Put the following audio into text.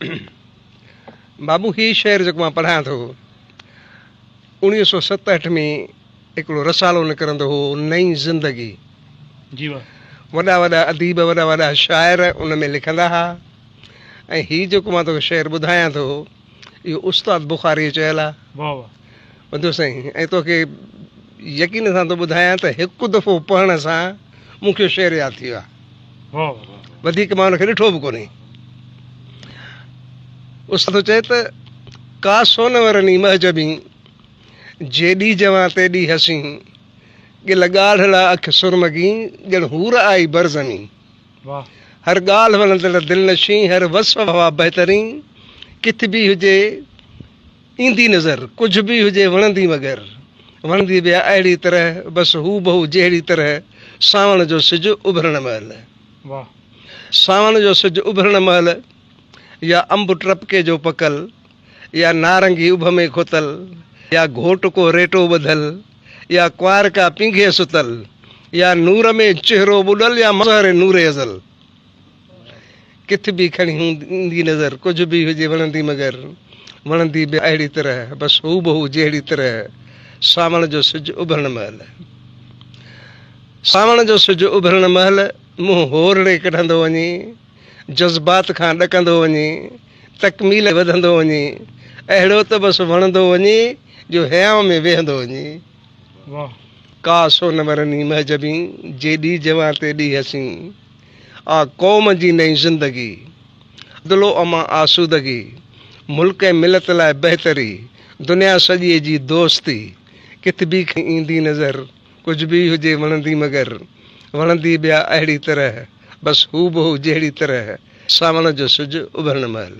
बाबू ही शेर जो मां पढ़ां थो 1967 में हिकिड़ो रसालो निकिरंदो हो नई ज़िंदगी। जी वाह। वॾा वॾा अदीब वॾा वॾा शाइर उन में लिखंदा हुआ। ऐं हीउ जेको मां तोखे शेर ॿुधायां थो इहो उस्ताद बुखारी चयल आहे। वाह वाह। ॿुधो साईं, ऐं तोखे यकीन सां थो ॿुधायां त हिकु दफ़ो पढ़ण सां मूंखे शेर यादि थी वियो आहे। वाह वाह। वधीक मां हुनखे ॾिठो बि कोन्हे। उस्ताद चए त का सोनवरनी महजबी जेॾी जवां तेॾी हसी गिल ॻाढ़ला अख सुरमगी ॼण हूर आई बरज़मी। वाह। हर ॻाल्हि वणंदड़ दिलि नशी हर वसफ़ हवा बहितरीन किथे बि हुजे ईंदी नज़र कुझु बि हुजे वणंदी मगर वणंदी बि अहिड़ी तरह बसि हू बहू जहिड़ी तरह सावण जो सिजु उभरण महिल। वाह। सावण जो सिजु उभरण महिल या अंब टपके जो पकल या नारंगी उभ में खुतल या घोट को रेटो ॿधल या कुंवार का पींघे सुतल या नूर में चेहरो ॿुॾल या मज़हर नूरे अज़ल किथे बि खणी ईंदी नज़र कुझु बि हुजे वणंदी मगर वणंदी बि अहिड़ी तरह बसि हू बहू जहिड़ी तरह सावण जो सिजु उभरण महिल। सावण जो सिजु उभरण महिल मुंहुं होरड़े कढंदो वञे जज़्बात खां ॾकंदो वञे तकमील वधंदो वञे अहिड़ो त बसि वणंदो वञे जो हयाव में वेहंदो वञे। वाह। का सोनवरनी महजबी जेॾी जवां तेॾी हसी आ क़ौम जी नई ज़िंदगी दिलो अमा आसूदगी मुल्क ऐं मिलत लाइ बहितरी दुनिया सॼीअ जी दोस्ती किथे बि ईंदी नज़र कुझु बि हुजे वणंदी मगर वणंदी ॿिया अहिड़ी तरह बसि हू बहू जहिड़ी तरह सावण जो सिजु उभरण महिल।